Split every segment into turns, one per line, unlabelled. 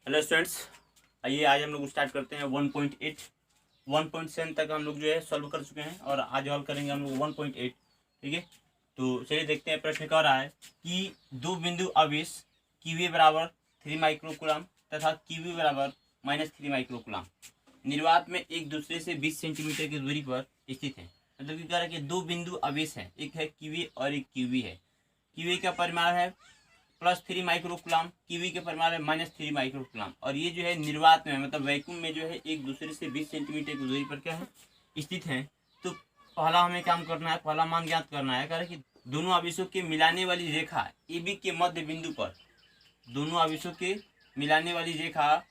Hello students, आइए आज हम लोग स्टार्ट करते हैं 1.8। 1.7 तक हम लोग जो है सॉल्व कर चुके हैं और आज हल करेंगे हम लोग 1.8। ठीक है, तो चलिए देखते हैं प्रश्न कह रहा है कि दो बिंदु आवेश QA बराबर 3 माइक्रोकुलाम तथा QB बराबर -3 माइक्रोकुलाम निर्वात में एक दूसरे से 20 सेंटीमीटर की दूरी पर स्थित है। मतलब कि कह रहा है कि दो बिंदु आवेश हैं, एक है QA और एक QB है। QA का परिमाण है +3 माइक्रोकुलाम, QB के परिमाण है -3 माइक्रोकुलाम और ये जो है निर्वात में मतलब वैक्यूम में जो है एक दूसरे से 20 सेंटीमीटर की दूरी पर क्या है स्थित है। तो पहला हमें काम करना है, पहला मान ज्ञात करना है। कह रहा है कि दोनों आवेशों के मिलाने वाली रेखा AB के मध्य बिंदु पर, दोनों आवेशों के मिलाने वाली रेखा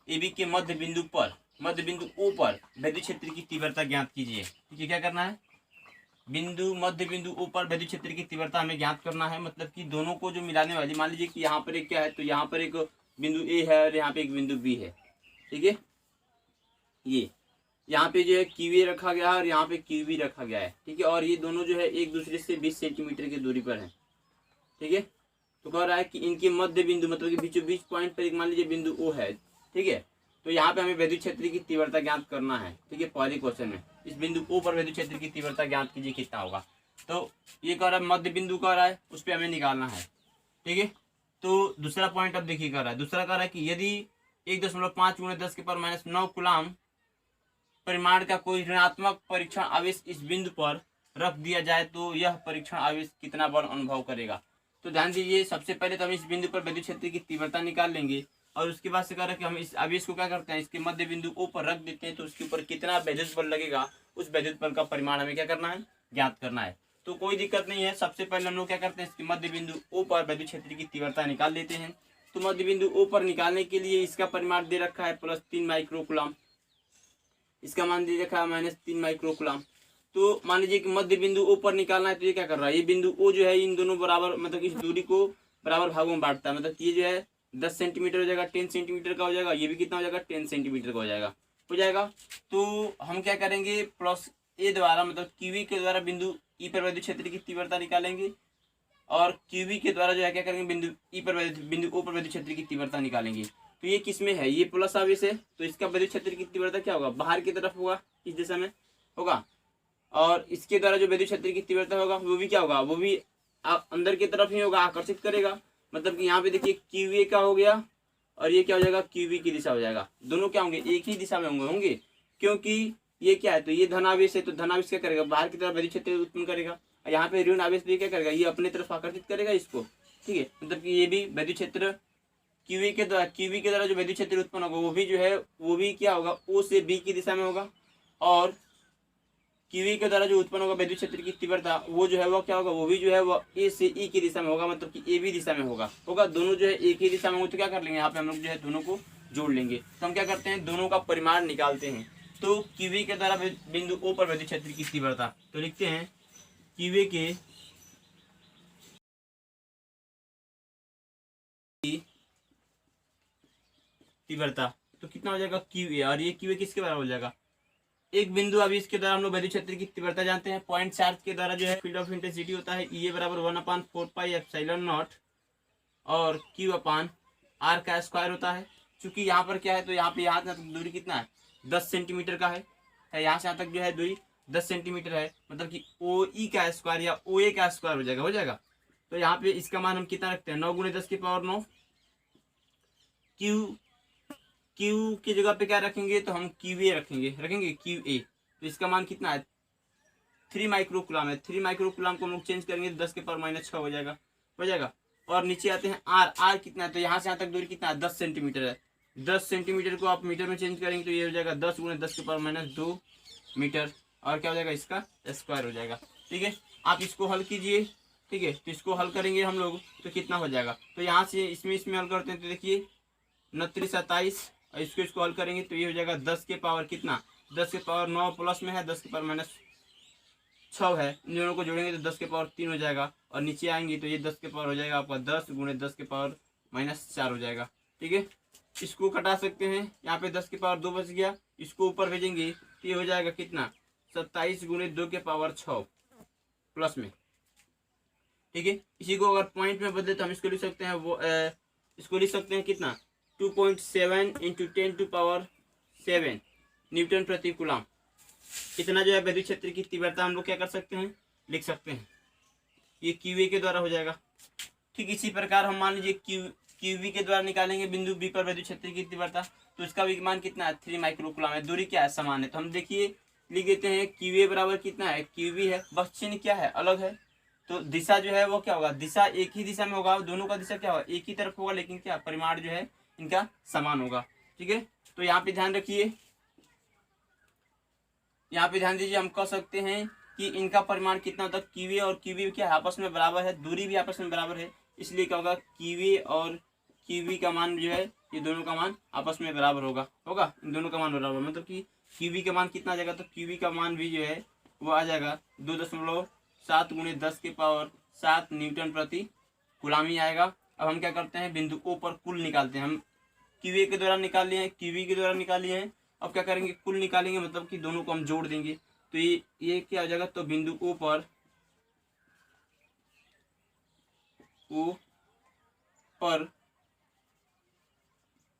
AB के मध्य बिंदु O पर विद्युत क्षेत्र की तीव्रता ज्ञात कीजिए। ठीक है, क्या करना है, मध्य बिंदु O पर विद्युत क्षेत्र की तीव्रता हमें ज्ञात करना है। मतलब कि दोनों को जो मिलाने वाली, मान लीजिए कि यहाँ पर एक क्या है, तो यहाँ पर एक बिंदु A है और यहाँ पे एक बिंदु B है। ठीक है, ये यहाँ पे जो है QA रखा गया है और यहाँ पे QB रखा गया है। ठीक है, और ये दोनों जो है एक दूसरे से 20 सेंटीमीटर की दूरी पर है। ठीक है, तो कह रहा है कि इनके मध्य बिंदु मतलब कि बीचों बीच पॉइंट पर एक मान लीजिए बिंदु O है। ठीक है, तो यहाँ पे हमें विद्युत क्षेत्र की तीव्रता ज्ञात करना है। ठीक है, पहले क्वेश्चन में इस बिंदु O पर विद्युत क्षेत्र की तीव्रता ज्ञात कीजिए कितना होगा। तो ये कह रहा है मध्य बिंदु कह रहा है, उस पर हमें निकालना है। ठीक है, तो दूसरा पॉइंट अब देखिए कह रहा है, दूसरा कह रहा है कि यदि 1.5 × 10⁻⁹ कुलाम परिमाण का कोई ऋणात्मक परीक्षण आवेश इस बिंदु पर रख दिया जाए तो यह परीक्षण आवेश कितना बल अनुभव करेगा। तो ध्यान दीजिए, सबसे पहले तो हम इस बिंदु पर विद्युत क्षेत्र की तीव्रता निकाल लेंगे और उसके बाद से कह रहा है कि हम इस आवेश को क्या करते हैं, इसके मध्य बिंदु O पर रख देते हैं, तो उसके ऊपर कितना विद्युत बल लगेगा, उस विद्युत बल का परिमाण हमें क्या करना है, ज्ञात करना है। तो कोई दिक्कत नहीं है, सबसे पहले हम लोग क्या करते हैं, इसके मध्य बिंदु O पर विद्युत क्षेत्र की तीव्रता निकाल लेते हैं। तो मध्य बिंदु O पर निकालने के लिए इसका परिमाण दे रखा है +3 माइक्रोकुलाम, इसका मान दे रखा है -3 माइक्रोकुलाम। तो मान लीजिए कि मध्य बिंदु O पर निकालना है, तो ये क्या कर रहा है, ये बिंदु O जो है इन दोनों बराबर मतलब इस दूरी को बराबर भागों में बांटता है। मतलब ये जो है 10 सेंटीमीटर हो जाएगा, 10 सेंटीमीटर का हो जाएगा, ये भी कितना हो जाएगा, 10 सेंटीमीटर का हो जाएगा। तो हम क्या करेंगे, +A द्वारा मतलब QB के द्वारा बिंदु E पर विद्युत क्षेत्र की तीव्रता निकालेंगे और QB के द्वारा जो है क्या करेंगे, बिंदु O पर विद्युत क्षेत्र की तीव्रता निकालेंगे। तो ये किस में है, ये प्लस आवेश है, तो इसका विद्युत क्षेत्र की तीव्रता क्या होगा, बाहर की तरफ होगा, इस दिशा में होगा। और इसके द्वारा जो विद्युत क्षेत्र की तीव्रता होगा वो भी क्या होगा, वो भी अंदर की तरफ ही होगा, आकर्षित करेगा। मतलब कि यहाँ पे देखिए QA का हो गया और ये क्या हो जाएगा, QB की दिशा हो जाएगा। दोनों क्या होंगे, एक ही दिशा में होंगे क्योंकि ये क्या है, तो ये धनावेश है, तो धनावेश क्या करेगा, बाहर की तरफ विद्युत क्षेत्र उत्पन्न करेगा। यहाँ पे ऋण आवेश भी क्या करेगा, ये अपनी तरफ आकर्षित करेगा इसको। ठीक है, मतलब कि ये भी विद्युत क्षेत्र QB के द्वारा जो विद्युत क्षेत्र उत्पन्न होगा वो भी जो है वो भी क्या होगा, O से B की दिशा में होगा। और QB के द्वारा जो उत्पन्न होगा विद्युत क्षेत्र की तीव्रता वो जो है वो क्या होगा, वो भी जो है वो A से E की दिशा में होगा, मतलब कि AB दिशा में होगा। दोनों जो है एक ही दिशा में होंगे, तो क्या कर लेंगे, यहाँ पे हम लोग जो है दोनों को जोड़ लेंगे। तो हम क्या करते हैं, दोनों का परिमाण निकालते हैं। तो QB के द्वारा बिंदु O पर विद्युत क्षेत्र की तीव्रता, तो लिखते हैं QB के तीव्रता तो कितना हो जाएगा QA, और ये QA किसके बराबर हो जाएगा, एक बिंदु आवेश के द्वारा हम लोग विद्युत क्षेत्र की तीव्रता जानते हैं। पॉइंट चार्ज के द्वारा जो है फील्ड ऑफ इंटेंसिटी होता है EA बराबर 1/4πε0 और Q/R का स्क्वायर होता है। चूंकि यहाँ पर क्या है, तो यहाँ पे यहाँ तक दूरी कितना है, 10 सेंटीमीटर का है, यहाँ से यहाँ तक जो है दूरी 10 सेंटीमीटर है। मतलब कि OE का स्क्वायर या OA का स्क्वायर हो जाएगा। तो यहाँ पे इसका मान हम कितना रखते हैं, 9 × 10⁹ Q की जगह पे क्या रखेंगे, तो हम QA रखेंगे QA। तो इसका मान कितना है, 3 माइक्रोकुलाम है। 3 माइक्रोकुलाम को हम लोग चेंज करेंगे तो 10⁻⁶ हो जाएगा। और नीचे आते हैं R कितना है, तो यहाँ से यहाँ तक दूरी कितना है, 10 सेंटीमीटर है। 10 सेंटीमीटर को आप मीटर में चेंज करेंगे तो ये हो जाएगा 10 × 10⁻² मीटर, और क्या हो जाएगा, इसका स्क्वायर हो जाएगा। ठीक है, आप इसको हल कीजिए। ठीक है, तो इसको हल करेंगे हम लोग तो कितना हो जाएगा, तो यहाँ से इसमें हल करते हैं तो देखिए 29 27 और इसको हल करेंगे तो ये हो जाएगा 10 के पावर कितना, 10 के पावर 9 प्लस में है, 10 के पावर -6 है। इन दोनों को जोड़ेंगे तो 10 के पावर 3 हो जाएगा, और नीचे आएंगे तो ये 10 के पावर हो जाएगा आपका 10 × 10 के पावर -4 हो जाएगा। ठीक है, इसको कटा सकते हैं, यहाँ पे 10 के पावर 2 बच गया, इसको ऊपर भेजेंगे तो ये हो जाएगा कितना, 27 × 2 के पावर 6 प्लस में। ठीक है, इसी को अगर पॉइंट में बदले तो हम इसको लिख सकते हैं, इसको लिख सकते हैं कितना, 2.7 × 10⁻7 न्यूटन प्रति कूलम। इतना जो है विद्युत क्षेत्र की तीव्रता हम लोग क्या कर सकते हैं, लिख सकते हैं। ये क्यूए के द्वारा हो जाएगा। ठीक इसी प्रकार हम मान लीजिए क्यूवी के द्वारा निकालेंगे बिंदु बी पर विद्युत क्षेत्र की तीव्रता, तो इसका भी मान कितना है, 3 माइक्रो कूलम है। दूरी क्या है, समान है। तो हम देखिए लिख देते हैं क्यूए बराबर कितना है, क्यूवी है, बस चिन्ह क्या है, अलग है। तो दिशा जो है वो क्या होगा, दिशा एक ही दिशा में होगा, दोनों का दिशा क्या होगा, एक ही तरफ होगा, लेकिन क्या परिमाण जो है इनका समान होगा। ठीक है, तो यहाँ पे ध्यान रखिए, यहाँ पे ध्यान दीजिए, हम कह सकते हैं कि इनका परिमाण कितना होता है, क्यूए और क्यूवी क्या आपस में बराबर है, दूरी भी आपस में बराबर है, इसलिए क्या होगा, क्यूए और क्यूवी का मान जो है ये दोनों का मान आपस में बराबर होगा इन दोनों का मान बराबर, मतलब कि क्यूवी का मान कितना आ जाएगा, तो क्यूवी का मान भी जो है वो आ जाएगा 2.7 × 10⁻7 न्यूटन प्रति कूलम ही आएगा। अब हम क्या करते हैं, बिंदु ओ पर कुल निकालते हैं। हम क्यूए के द्वारा निकाल लिए हैं, क्यूवी के द्वारा निकाल लिए हैं, अब क्या करेंगे, कुल निकालेंगे, मतलब कि दोनों को हम जोड़ देंगे। तो ये क्या हो जाएगा, तो बिंदु ओ पर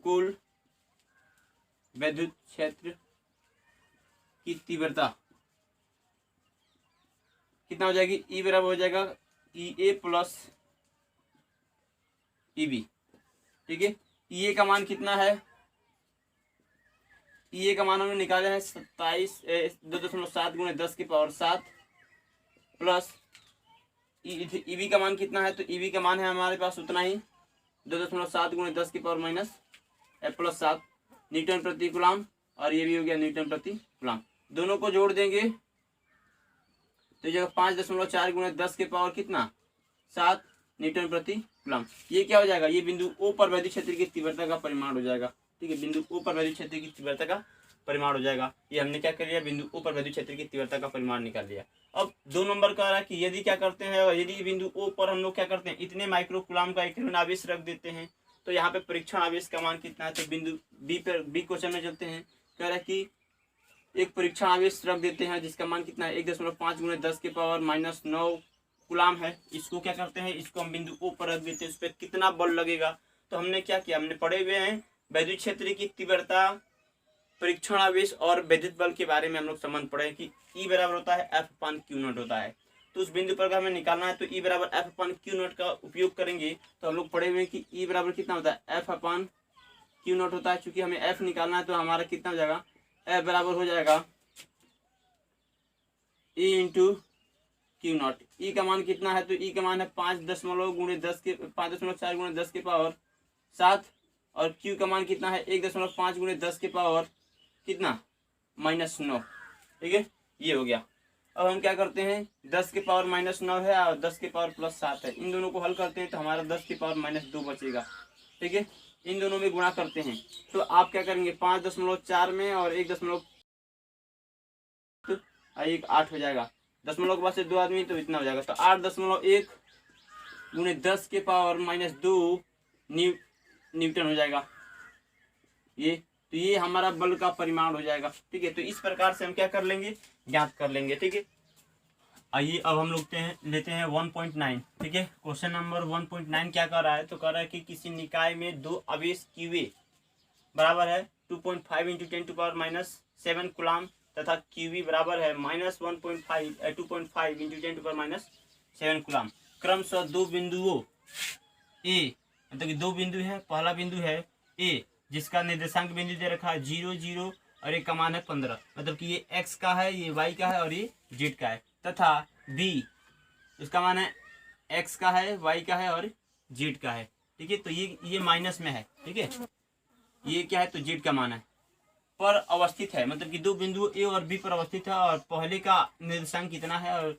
कुल विद्युत क्षेत्र की तीव्रता कितना हो जाएगी, ई बराबर हो जाएगा ई ए प्लस ईबी। ठीक है, ई ए का मान कितना है, ई ए का मान हमने निकाले हैं 2.7 × 10⁻7 प्लस ईबी का मान कितना है, तो ईबी का मान है हमारे पास उतना ही 2.7 × 10⁻7 न्यूटन प्रति कूलम, और ये भी हो गया न्यूटन प्रति कूलम। दोनों को जोड़ देंगे तो ये 5.4 × 10⁻7 न्यूटन प्रति कूलम। ये क्या हो जाएगा, ये बिंदु ओ पर विद्युत क्षेत्र की तीव्रता का परिमाण हो जाएगा। ठीक है, बिंदु ओ पर विद्युत क्षेत्र की तीव्रता का परिमाण हो जाएगा। ये हमने क्या कर लिया, बिंदु ओ पर विद्युत क्षेत्र की तीव्रता का परिमाण निकाल लिया। अब 2 नंबर का रहा कि यदि क्या करते हैं, यदि बिंदु ओ पर हम लोग क्या करते हैं, इतने माइक्रो कूलम का एक ऋण आवेश रख देते हैं, तो यहाँ पे परीक्षण आवेश का मान कितना है, तो बिंदु बी क्वेश्चन में चलते हैं, कह रहा है कि एक परीक्षण आवेश रख देते हैं जिसका मान कितना है, 1.5 × 10⁻9 कूलम है। इसको क्या करते हैं, इसको हम बिंदु ओ पर रख देते हैं, उस पर कितना बल लगेगा। तो हमने क्या किया, हमने पढ़े हुए हैं विद्युत क्षेत्र की तीव्रता, परीक्षण आवेश और विद्युत बल के बारे में हम लोग संबंध पढ़े कि ई बराबर होता है F/Q0 होता है। तो उस बिंदु पर हमें निकालना है, तो ई बराबर F/Q0 का उपयोग करेंगे। तो हम लोग पढ़े हुए हैं कि ई बराबर कितना होता है, F/Q0 होता है। चूंकि हमें F निकालना है तो हमारा कितना हो जाएगा, F बराबर हो जाएगा E × Q0। ई का मान कितना है, तो ई का मान है 5.4 × 10⁻7 और क्यू का मान कितना है 1.5 × 10 कितना -9। ठीक है, ये हो गया। अब हम क्या करते हैं, 10 -9 है और 10 +7 है, इन दोनों को हल करते हैं तो हमारा 10 -2 बचेगा। ठीक है, इन दोनों में गुणा करते हैं तो आप क्या करेंगे, 5.4 में और 1.8 हो जाएगा, दशमलव के बाद से 2 आदमी तो इतना हो जाएगा, तो 8.1 × 10 -2 न्यूटन हो जाएगा। ये तो ये हमारा बल का परिमाण हो जाएगा। ठीक है, तो इस प्रकार से हम क्या कर लेंगे, ज्ञात कर लेंगे। ठीक है, आइए अब हम लोग लेते हैं 1.9। ठीक है, क्वेश्चन नंबर 1.9 क्या कर रहा है, तो कह रहा है कि किसी निकाय में 2 आवेश क्यूए बराबर है 2.5 × 10⁻7 कूलम तथा क्यूवी बराबर है -2.5 × 10⁻7 कूलम। क्रमशः 2 बिंदुओं ए, मतलब कि 2 बिंदु है, पहला बिंदु है ए जिसका निर्देशांक बिंदु दे रखा है 0 0 और एक का मान है 15, मतलब कि ये x का है, ये y का है और ये z का है, तथा b इसका मान है x का है, y का है और z का है। ठीक है, तो ये माइनस में है। ठीक है, ये क्या है, तो z का मान है, पर अवस्थित है, मतलब कि 2 बिंदु ए और बी पर अवस्थित है और पहले का निर्देशांक कितना है और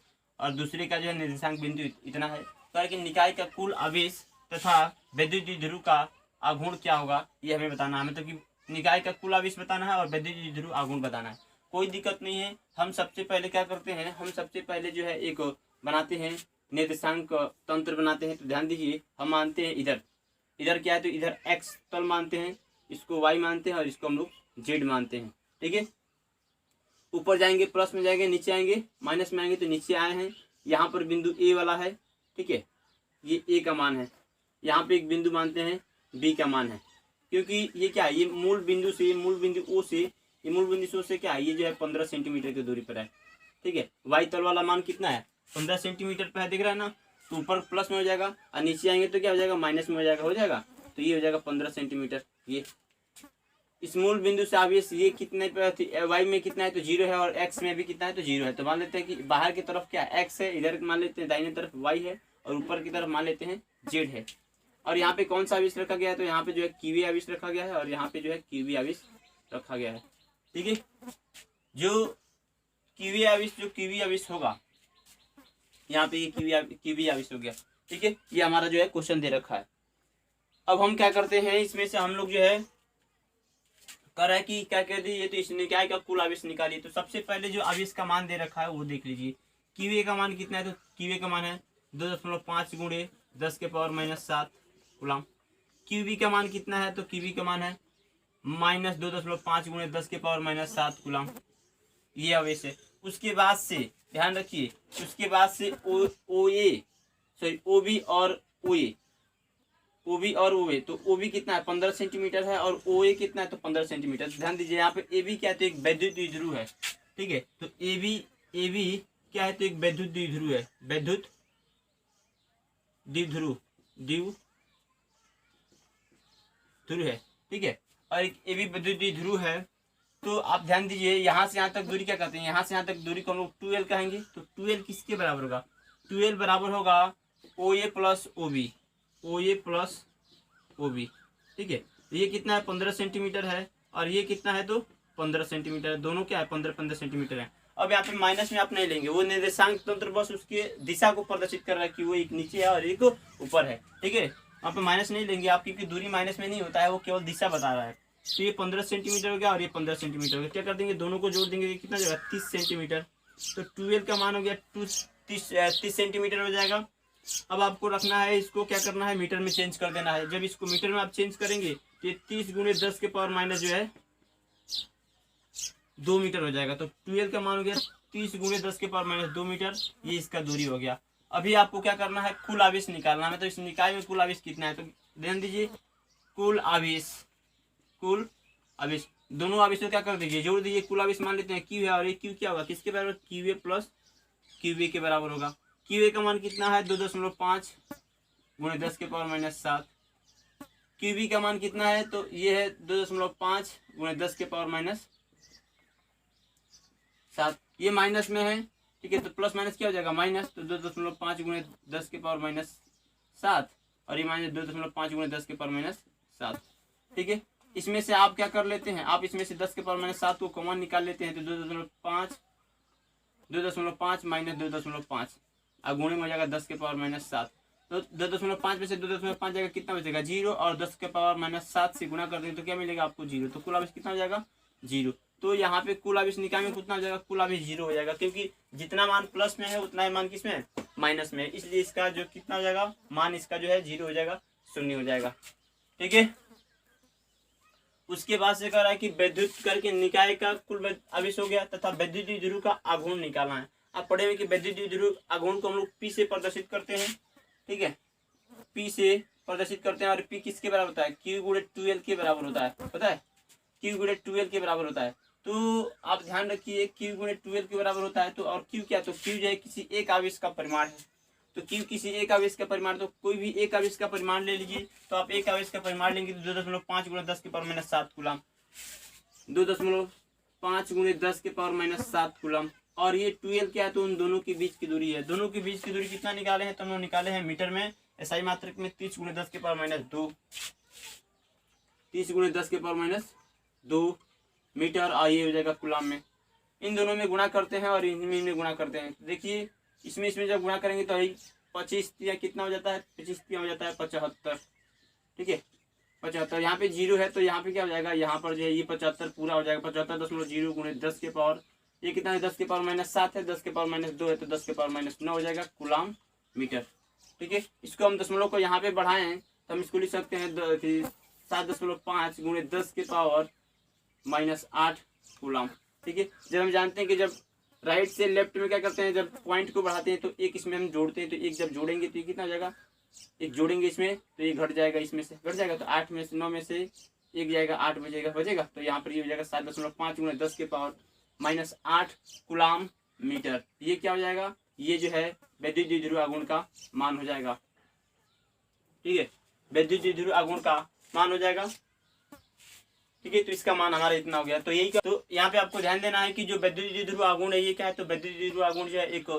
दूसरे का जो है निर्देशांक बिंदु इतना है। तो निकाय का कुल आवेश तथा विद्युत ध्रुव का आघूर्ण क्या होगा ये हमें बताना है, मतलब कि निकाय का कुल आवेश बताना है और विद्युत ध्रुव आघूर्ण बताना है। कोई दिक्कत नहीं है, हम सबसे पहले क्या करते हैं, हम सबसे पहले जो है एक बनाते हैं निर्देशांक तंत्र बनाते हैं। तो ध्यान दीजिए, हम मानते हैं इधर क्या है, तो इधर x तल मानते हैं, इसको y मानते हैं और इसको हम लोग z मानते हैं। ठीक है, ऊपर जाएंगे प्लस में जाएंगे, नीचे आएंगे माइनस में आएंगे, तो नीचे आए हैं, यहाँ पर बिंदु ए वाला है। ठीक है, ये ए का मान है, यहाँ पे एक बिंदु मानते हैं बी का मान है, क्योंकि ये क्या है, ये मूल बिंदु से, मूल बिंदु ओ से, ये मूल बिंदु से क्या है, ये जो है 15 सेंटीमीटर की दूरी पर है। ठीक है, वाई तल वाला मान कितना है, 15 सेंटीमीटर पर है, दिख रहा है ना। तो ऊपर प्लस में हो जाएगा और नीचे आएंगे तो क्या हो जाएगा, माइनस में हो जाएगा। तो ये हो जाएगा 15 सेंटीमीटर। ये इस मूल बिंदु से आप ये कितने पे, वाई में कितना है तो 0 है, और एक्स में भी कितना है तो 0 है। तो मान लेते हैं कि बाहर की तरफ क्या एक्स है, इधर मान लेते हैं दाहिने तरफ वाई है, और ऊपर की तरफ मान लेते हैं जेड है। और यहाँ पे कौन सा आवेश रखा गया है, तो यहाँ पे जो है क्यूवी आवेश रखा गया है, और यहाँ पे जो है क्यूवी आवेश रखा गया है। ठीक है, जो क्यूवी आवेश होगा, यहाँ पे ये क्यूवी आवेश हो गया। ठीक है, ये हमारा जो है क्वेश्चन दे रखा है। अब हम क्या करते हैं, इसमें से हम लोग जो है कर है कि क्या कह दिए, तो इसने क्या है, कुल आवेश निकालिए। तो सबसे पहले जो आवेश का मान दे रखा है वो देख लीजिए। क्यूए का मान कितना है, तो क्यूए का मान है 2.5 गुणे 10 के पावर -7 कूलम। क्यूबी का मान कितना है, तो क्यूबी का मान है -2.5 गुणे 10 के पावर -7 कूलम। ये आवेश है। उसके बाद से ध्यान रखिए, उसके बाद से ओबी और ओए, तो ओबी कितना है 15 सेंटीमीटर है, और ओए कितना है तो 15 सेंटीमीटर। ध्यान दीजिए, यहाँ पे एबी क्या है तो एक वैद्युत द्विध्रुव है। ठीक है, तो एबी क्या है तो एक वैद्युत द्विध्रुव है, वैद्युत द्विध्रुव है। ठीक है, और एक एबी वैद्युत द्विध्रुव है। तो आप ध्यान दीजिए, यहाँ से यहाँ तक दूरी क्या कहते हैं, यहाँ से यहाँ तक दूरी को हम लोग 2L कहेंगे। तो 2L किसके बराबर होगा, 2L बराबर होगा OA प्लस OB। ठीक है, तो ये कितना है 15 सेंटीमीटर है, और ये कितना है तो 15 सेंटीमीटर है। दोनों क्या है 15 सेंटीमीटर है। अब यहाँ पे माइनस में आप नहीं लेंगे, वो निर्देशांक तंत्र बस उसके दिशा को प्रदर्शित कर रहा है कि वो एक नीचे है और एक ऊपर है। ठीक है, वहाँ पे माइनस नहीं लेंगे आप, क्योंकि दूरी माइनस में नहीं होता है, वो केवल दिशा बता रहा है। तो ये 15 सेंटीमीटर हो गया और ये 15 सेंटीमीटर हो गया। क्या कर देंगे, दोनों को जोड़ देंगे, कितना जाएगा 30 सेंटीमीटर। तो 12 का मान हो गया 30 सेंटीमीटर हो जाएगा। अब आपको रखना है, इसको क्या करना है, मीटर में चेंज कर देना है। जब इसको मीटर में आप चेंज करेंगे तो ये 30 गुणे 10 के पावर माइनस जो है 2 मीटर हो जाएगा। तो 12 का मान हो गया 30 गुणे 10 के पावर माइनस 2 मीटर, ये इसका दूरी हो गया। अभी आपको क्या करना है, कुल आवेश निकालना है। तो इस निकाय में कुल आवेश कितना है, तो ध्यान दीजिए, कुल आवेश दोनों आवेश को क्या कर दीजिए, जोड़ दीजिए। कुल आवेश मान लेते हैं क्यू है, और ये क्यू क्या होगा, किसके बराबर, क्यूए प्लस क्यूबी के बराबर होगा। क्यूए का मान कितना है 2.5 गुणे 10 के पावर -7। क्यूबी का मान कितना है, तो ये है 2.5 गुणे 10 के पावर -7। ये माइनस में है। ठीक है, तो प्लस माइनस क्या हो जाएगा, माइनस। तो 2.5 गुणे 10 के पावर -7, और ये माइनस 2.5 गुणे 10 के पावर -7। ठीक है, इसमें से आप क्या कर लेते हैं, आप इसमें से 10 के पावर -7 को कॉमन निकाल लेते हैं। तो 2.5 माइनस 2.5 और गुणे में हो जाएगा 10 के पावर -7। तो 2.5 में से 2.5 जाएगा, कितना बचेगा 0, और 10 के पावर -7 से गुणा कर देंगे तो क्या मिलेगा आपको 0। तो कुल आवेश कितना हो जाएगा 0। तो यहाँ पे कुल आवेश निकाय में कितना हो जाएगा, कुल आवेश 0 हो जाएगा, क्योंकि जितना मान प्लस में है उतना ही मान किस में है, माइनस में है। इसलिए इसका जो कितना हो जाएगा, मान इसका जो है 0 हो जाएगा, 0 हो जाएगा। ठीक है, उसके बाद से कह रहा है कि वैद्युत करके निकाय का कुल आवेश हो गया, तथा वैद्युत द्विध्रुव का आघूर्ण निकालना है। आप पढ़े हुए कि वैद्युत द्विध्रुव आघूर्ण को हम लोग P से प्रदर्शित करते हैं। ठीक है, P से प्रदर्शित करते हैं, और P किसके बराबर होता है, Q गुणे 2L के बराबर होता है। पता है, Q गुणे 2L के बराबर होता है। तो आप ध्यान रखिए, Q गुणे 2L के बराबर होता है। तो और Q क्या, तो Q जो है किसी एक आवेश का परिमाण है। तो Q किसी एक आवेश का परिमाण, तो कोई भी एक आवेश का परिमाण ले लीजिए। तो आप एक आवेश का परिमाण लेंगे तो 2.5 गुणे 10 के पावर -7 कूलम, 2.5 गुणे 10 के पावर -7 कूलम। और ये 2L क्या है, तो उन दोनों के बीच की दूरी है। दोनों के बीच की दूरी कितना निकाले हैं, तो हम लोग निकाले हैं मीटर में, SI मात्रक में 30 गुणे 10 के पावर -2, 30 गुणे 10 के पावर -2 मीटर, और ये हो जाएगा कूलम में। इन दोनों में गुणा करते हैं और इनमें गुणा करते हैं। देखिए, इसमें जब गुणा करेंगे तो 25 या कितना हो जाता है, 25 हो जाता है 75। ठीक है, 75। यहाँ पे 0 है, तो यहाँ पे क्या हो जाएगा, यहाँ पर जो है ये 75 पूरा हो जाएगा। 75.0 गुणे 10 के पावर, ये कितना है 10 के पावर -7 है, 10 के पावर -2 है, तो 10 के पावर -9 हो जाएगा कूलम मीटर। ठीक है, इसको हम दशमलव को यहाँ पे बढ़ाए हैं, तो हम इसको लिख सकते हैं 7.5 गुणे 10 के पावर -8 कूलम। ठीक है, जब हम जानते हैं कि जब राइट से लेफ्ट में क्या करते हैं, जब पॉइंट को बढ़ाते हैं तो एक इसमें हम जोड़ते हैं, तो एक जब जोड़ेंगे तो ये कितना हो जाएगा, एक जोड़ेंगे इसमें तो ये घट जाएगा, इसमें से घट जाएगा। तो 8 में से 9 में से एक जाएगा 8 बचेगा, तो यहाँ पर ये हो जाएगा 7.5 × 10 के पावर -8 कूलाम मीटर। ये क्या हो जाएगा, ये जो है वैद्युत द्विध्रुव आघूर्ण का मान हो जाएगा। ठीक है, वैद्युत द्विध्रुव आघूर्ण का मान हो जाएगा। ठीक है, तो इसका मान हमारा इतना हो गया। तो यही तो यहाँ पे आपको ध्यान देना है कि जो वैद्युत द्विध्रुव आघूर्ण है ये क्या है, तो वैद्युत द्विध्रुव आघूर्ण जो है एक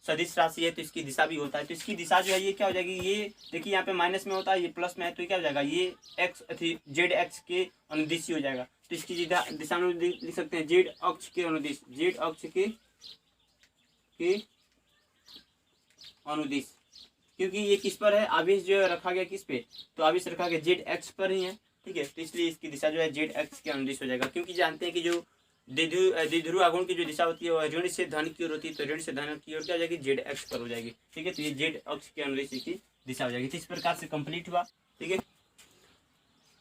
सदिश राशि है, तो इसकी दिशा भी होता है। तो इसकी दिशा जो है ये क्या हो जाएगी, ये देखिए यहाँ पे माइनस में होता है, ये प्लस में है, तो ये क्या हो जाएगा, ये एक्स जेड एक्स के अनुदिश हो जाएगा। तो इसकी दिशा में लिख सकते हैं जेड अक्ष के अनुदिश, जेड अक्ष के अनुदिश, क्योंकि ये किस पर है, आवेश जो है रखा गया किस पे, तो आवेश रखा गया जेड एक्स पर ही है। ठीक है, तो इसलिए इसकी दिशा जो है जेड एक्स के अनुदिश हो जाएगा, क्योंकि जानते हैं कि जो द्विध्रुव आघूर्ण की जो दिशा होती है वह ऋण से धन की ओर होती है, तो ऋण से धन की ओर क्या हो जाएगी, जेड एक्स पर हो जाएगी। ठीक है, तो ये जेड अक्ष के अनुदिश की दिशा हो जाएगी। तो इस प्रकार से कंप्लीट हुआ। ठीक है,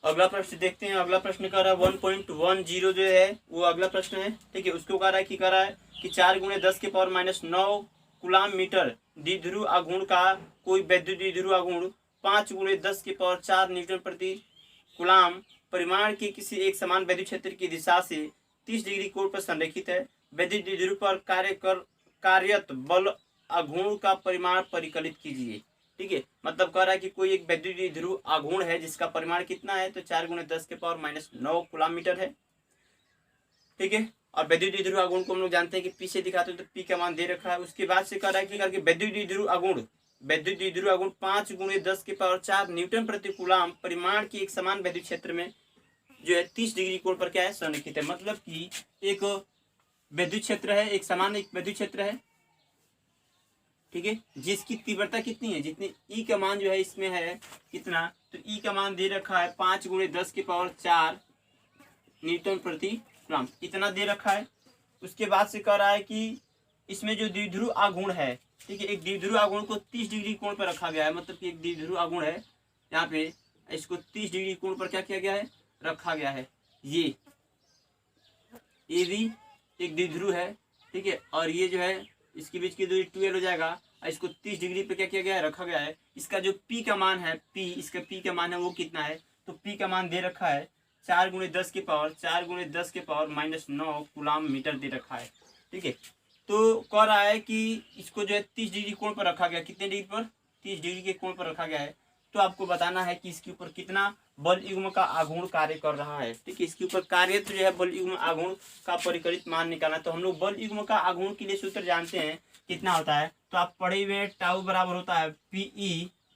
अगला प्रश्न देखते हैं। अगला प्रश्न कर रहा है 1.10 जो है वो अगला प्रश्न है। ठीक है, उसको कह रहा है कि 4 × 10 के पावर -9 कूलाम मीटर द्विध्रुव आघूर्ण का कोई वैद्युत द्विध्रुव आघूर्ण 5 × 10 के पावर 4 न्यूटन प्रति कूलाम परिमाण के किसी एक समान वैद्युत क्षेत्र की दिशा से 30 डिग्री कोण पर संरेखित है। वैद्युत द्विध्रुव पर कार्यरत बल आघूर्ण का परिमाण परिकलित कीजिए। ठीक है, मतलब कह रहा है कि कोई एक वैद्युत द्विध्रुव आघूर्ण है जिसका परिमाण कितना है, तो 4 × 10 के पावर -9 कूलाम मीटर है। ठीक है, और वैद्युत द्विध्रुव आघूर्ण को हम लोग जानते हैं कि पी से दिखाते हैं, तो पी का मान दे रखा है। उसके बाद से कह रहा है कि वैद्युत द्विध्रुव आघूर्ण 5 × 10 के पावर 4 न्यूटन प्रति कूलाम परिमाण की एक समान वैद्युत क्षेत्र में जो है 30 डिग्री कोण पर क्या है, संरेखित है। मतलब कि एक वैद्युत क्षेत्र है, एक समान एक वैद्युत क्षेत्र है। ठीक है, जिसकी तीव्रता कितनी है, जितनी ई का मान जो है इसमें है कितना, तो ई का मान दे रखा है 5 × 10 के पावर 4 न्यूटन प्रति कूलाम, इतना दे रखा है। उसके बाद से कह रहा है कि इसमें जो द्विध्रुव आघूर्ण है, ठीक है, एक द्विध्रुव आघूर्ण को 30 डिग्री कोण पर रखा गया है। मतलब कि एक द्विध्रुव आघूर्ण है, यहाँ पे इसको 30 डिग्री कोण पर क्या किया गया है, रखा गया है। ये भी एक द्विध्रुव है। ठीक है, और ये जो है इसके बीच की दूरी 12 हो जाएगा, और इसको 30 डिग्री पे क्या किया गया है, रखा गया है। इसका जो पी का मान है, इसका पी का मान है वो कितना है, तो पी का मान दे रखा है 4 × 10 के पावर -9 कूलाम मीटर दे रखा है। ठीक है, तो कह रहा है कि इसको जो है 30 डिग्री कोण पर रखा गया, कितने डिग्री पर, 30 डिग्री के कोण पर रखा गया है। तो आपको बताना है कि इसके ऊपर कितना बल युग्म का आघूर्ण कार्य कर रहा है। ठीक है, इसके ऊपर कार्यरत जो है बल युग्म आघूर्ण का परिकलित मान निकालना। तो हम लोग बल युग्म का आघूर्ण के लिए सूत्र जानते हैं, कितना होता है, तो आप पढ़े हुए टाउ बराबर होता है PE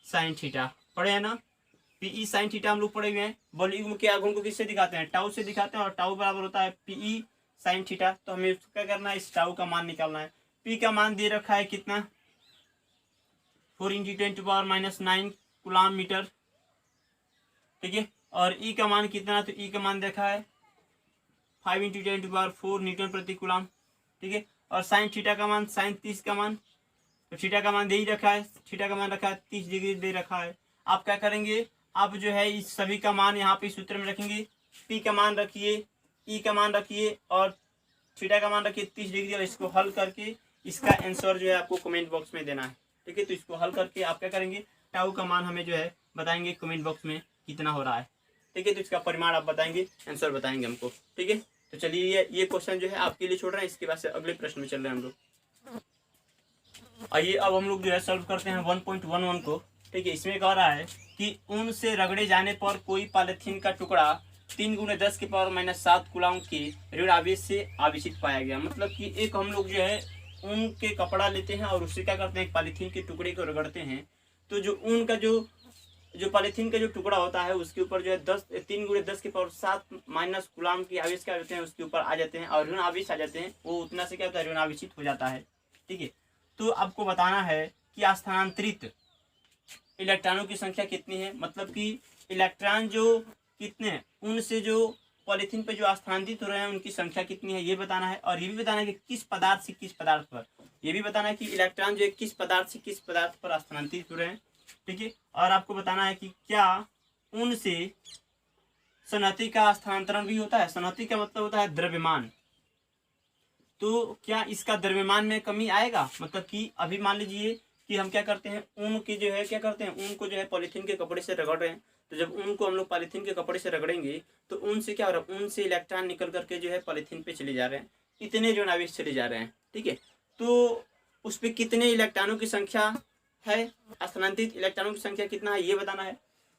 sin थीटा, पढ़े हैं ना, PE sin थीटा हम लोग पढ़े हुए हैं। बल युग्म के आघूर्ण को किससे दिखाते हैं, टाउ से दिखाते हैं, और टाउ बराबर होता है PE sin थीटा। तो हमें क्या करना है, इस टाउ का मान निकालना है। P का मान दे रखा है कितना, 4 × 10⁻⁹ कूलाम मीटर। ठीक है, और E का मान कितना, तो E का मान देखा है 5 × 10⁴ न्यूटन प्रति कूलाम। ठीक है, और साइन थीटा का मान, साइन 30 का मान, तो थीटा का मान दे ही रखा है, थीटा का मान रखा है 30 डिग्री दे रखा है। आप क्या करेंगे, आप जो है इस सभी का मान यहाँ पे सूत्र में रखेंगे। P का मान रखिए, E का मान रखिए, और थीटा का मान रखिए 30 डिग्री, और इसको हल करके इसका आंसर जो है आपको कमेंट बॉक्स में देना है। ठीक है, तो इसको हल करके आप क्या करेंगे, टाउ का मान हमें जो है बताएंगे कमेंट बॉक्स में कितना हो रहा है। ठीक है, तो इसका परिमाण आप बताएंगे, आंसर बताएंगे हमको। ठीक है, तो चलिए ये क्वेश्चन जो है आपके लिए छोड़ रहे हैं। इसके बाद से अगले प्रश्न में चल रहे हैं हम लोग। आइए अब हम लोग जो है सॉल्व करते हैं 1.11 को। ठीक है, इसमें कह रहा है कि ऊन से रगड़े जाने पर कोई पॉलीथीन का टुकड़ा 3 × 10 के पावर -7 कूलाम के ऋण आवेश से आवेशित पाया गया। मतलब कि एक हम लोग जो है ऊन के कपड़ा लेते हैं और उससे क्या करते हैं, एक पॉलीथीन के टुकड़े को रगड़ते हैं, तो जो ऊन का जो पॉलीथीन का जो टुकड़ा होता है उसके ऊपर जो है 3 × 10 के पावर 7 - कूलाम के आवेश क्या होते हैं, उसके ऊपर आ जाते हैं, और ऋण आवेश आ जाते हैं, वो उतना से क्या होता है, ऋण आवेशित हो जाता है। ठीक है, तो आपको बताना है कि स्थानांतरित इलेक्ट्रॉनों की संख्या कितनी है। मतलब कि इलेक्ट्रॉन जो कितने ऊन से जो पॉलीथीन पे जो स्थानांतरित हो रहे हैं उनकी संख्या कितनी है, ये बताना है। और ये भी बताना है कि किस पदार्थ से किस पदार्थ पर, ये भी बताना है कि इलेक्ट्रॉन जो है किस पदार्थ से किस पदार्थ पर स्थानांतरित हो रहे हैं। ठीक है, और आपको बताना है कि क्या ऊन से संहति का स्थानांतरण भी होता है। संहति का मतलब होता है द्रव्यमान, तो क्या इसका द्रव्यमान में कमी आएगा। मतलब कि अभी मान लीजिए कि हम क्या करते हैं, ऊन की जो है क्या करते हैं, ऊन को जो है पॉलीथीन के कपड़े से रगड़ रहे हैं, तो जब ऊन को हम लोग पॉलीथीन के कपड़े से रगड़ेंगे तो ऊन से क्या हो रहा है, ऊन से इलेक्ट्रॉन निकल करके जो है पॉलीथीन पे चले जा रहे हैं, इतने जो आवेश चले जा रहे हैं। ठीक है, तो उस पर कितने इलेक्ट्रॉनों की संख्या है, स्थानांतरित इलेक्ट्रॉनों की संख्या कितना है ये बताना है।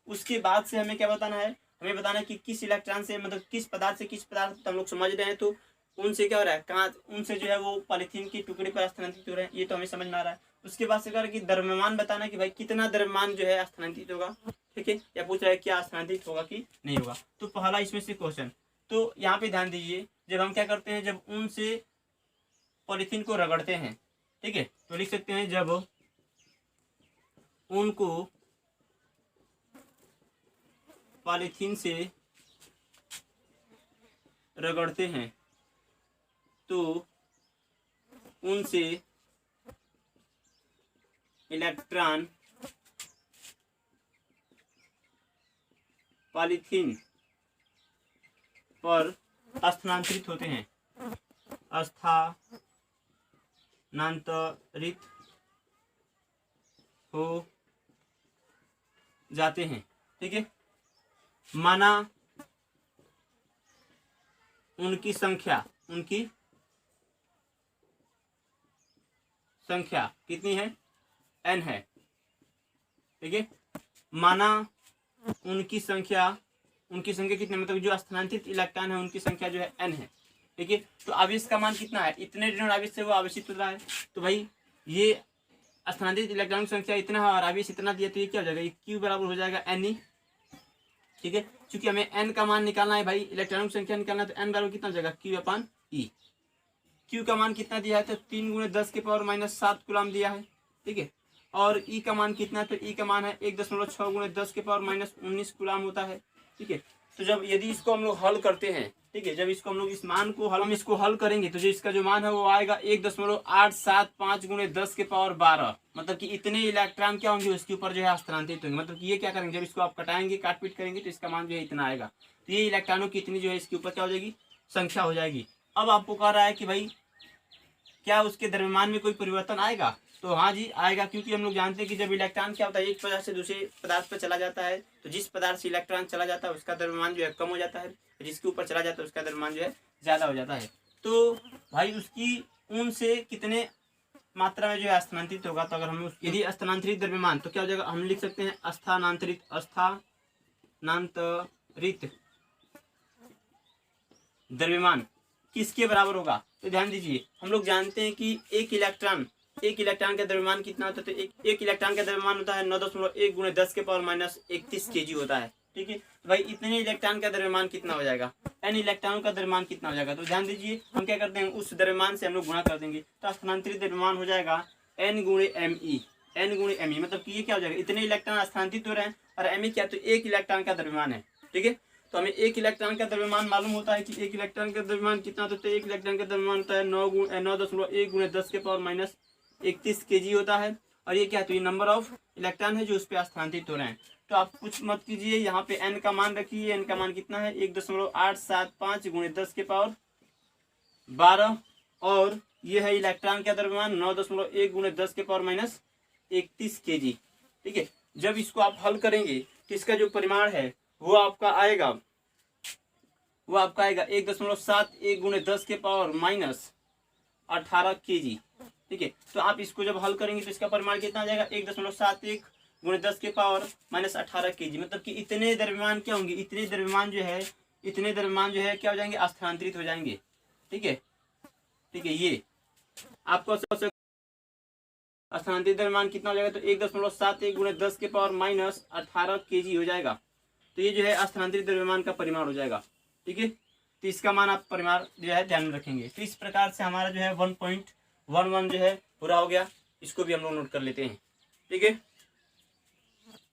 उसके बाद से हमें क्या बताना है, हमें बताना है कि किस इलेक्ट्रॉन से, मतलब किस पदार्थ से किस पदार्थ हम लोग समझ रहे हैं, तो उनसे क्या हो रहा है, कहाँ उनसे जो है वो पॉलीथीन के टुकड़े पर स्थानांतरित हो रहे हैं, ये तो हमें समझ में आ रहा है। उसके बाद से कह रहा है कि द्रव्यमान बताना कि भाई कितना द्रव्यमान जो है स्थानांतरित होगा। ठीक है, या पूछ रहा है क्या स्थानांतरित होगा कि नहीं होगा। तो पहला इसमें से क्वेश्चन, तो यहाँ पे ध्यान दीजिए, जब हम क्या करते हैं, जब ऊन से पॉलीथीन को रगड़ते हैं, ठीक है, तो लिख सकते हैं जब ऊन को पॉलीथीन से रगड़ते हैं तो ऊन से इलेक्ट्रॉन पॉलीथीन पर स्थानांतरित होते हैं, स्थानांतरित हो जाते हैं। ठीक है, माना उनकी संख्या कितनी है, n है। ठीक है, माना उनकी संख्या कितनी, मतलब जो स्थानांतरित इलेक्ट्रॉन है उनकी संख्या जो है n है। ठीक है, तो आवेश का मान कितना है, इतने ऋण आवेश से वो आवेशित हो रहा है, तो भाई ये स्थानांतरित इलेक्ट्रॉन की संख्या इतना है और आवेश इतना दिया, तो ये क्या हो जाएगा, Q बराबर हो जाएगा n ही। ठीक है, क्योंकि हमें n का मान निकालना है भाई, इलेक्ट्रॉनों की संख्या निकालना है, तो n बराबर कितना हो जाएगा, Q/E। Q का मान कितना दिया है, तो 3 × 10⁻⁷ कूलम दिया है। ठीक है, और E का मान कितना है, तो E का मान है 1.6 × 10⁻⁻19 कूलम होता है। ठीक है, तो जब यदि इसको हम लोग हल करते हैं, ठीक है, जब इसको हम लोग इस मान को इसको हल करेंगे तो जो इसका जो मान है वो आएगा 1.875 × 10⁻12, मतलब कि इतने इलेक्ट्रॉन क्या होंगे उसके ऊपर जो है स्थानांतरित होंगे। मतलब कि ये क्या करेंगे, जब इसको आप कटाएंगे, काट पीट करेंगे, तो इसका मान जो है इतना आएगा। तो ये इलेक्ट्रॉनों की इतनी जो है इसके ऊपर क्या हो जाएगी, संख्या हो जाएगी। अब आपको कह रहा है कि भाई क्या उसके द्रव्यमान में कोई परिवर्तन आएगा, तो हाँ जी आएगा, क्योंकि हम लोग जानते हैं कि जब इलेक्ट्रॉन क्या होता है एक पदार्थ से दूसरे पदार्थ पर चला जाता है, तो जिस पदार्थ से इलेक्ट्रॉन चला जाता है उसका द्रव्यमान जो है कम हो जाता है, जिसके ऊपर चला जाता है उसका द्रव्यमान जो है ज़्यादा हो जाता है। तो भाई उसकी ऊन से कितने मात्रा में जो है स्थानांतरित होगा, तो अगर हम यदि स्थानांतरित द्रव्यमान, तो क्या हो जाएगा, हम लिख सकते हैं स्थानांतरित द्रव्यमान किसके बराबर होगा। तो ध्यान दीजिए, हम लोग जानते हैं कि एक इलेक्ट्रॉन का द्रव्यमान कितना होता है, तो एक इलेक्ट्रॉन का द्रव्यमान होता है 9.1 × 10⁻31 kg होता है। ठीक है, तो भाई इतने इलेक्ट्रॉन का द्रव्यमान कितना हो जाएगा, n इलेक्ट्रॉनों का द्रव्यमान कितना हो जाएगा। तो ध्यान दीजिए, हम क्या करते हैं, उस द्रव्यमान से हम लोग गुणा कर देंगे, तो स्थानांतरित द्रव्यमान हो जाएगा n × me, मतलब कि ये क्या हो जाएगा, इतने इलेक्ट्रॉन स्थानांतरित हो रहे हैं और me क्या, तो एक इलेक्ट्रॉन का द्रव्यमान है। ठीक है, तो हमें एक इलेक्ट्रॉन का द्रव्यमान मालूम होता है कि एक इलेक्ट्रॉन का द्रव्यमान कितना होता है, तो एक इलेक्ट्रॉन का द्रव्यमान होता है 9.1 × 10⁻31 kg होता है। और ये क्या है, तो ये नंबर ऑफ इलेक्ट्रॉन है जो उस पर स्थानांतरित हो रहे हैं। तो आप कुछ मत कीजिए, यहाँ पे n का मान रखिए, n का मान कितना है 1.875 × 10⁻12, और ये है इलेक्ट्रॉन का द्रव्यमान 9.1 × 10⁻31 kg। ठीक है, जब इसको आप हल करेंगे तो इसका जो परिमाण है वो आपका आएगा 1.71 × 10⁻18 kg। ठीक है, तो आप इसको जब हल करेंगे तो इसका परिमाण कितना आ जाएगा 1.71 × 10⁻18 kg, मतलब कि इतने द्रव्यमान क्या होंगे, इतने द्रव्यमान जो है क्या हो जाएंगे, स्थानांतरित हो जाएंगे। ठीक है, ये आपको स्थानांतरित द्रव्यमान कितना हो जाएगा, तो 1.71 × 10⁻18 kg हो जाएगा। तो ये जो है स्थानांतरित द्रव्यमान का परिमाण हो जाएगा। ठीक है, तो इसका मान आप परिमाण जो है ध्यान में रखेंगे। तो इस प्रकार से हमारा जो है 1.11 जो है पूरा हो गया, इसको भी हम लोग नोट कर लेते हैं। ठीक है।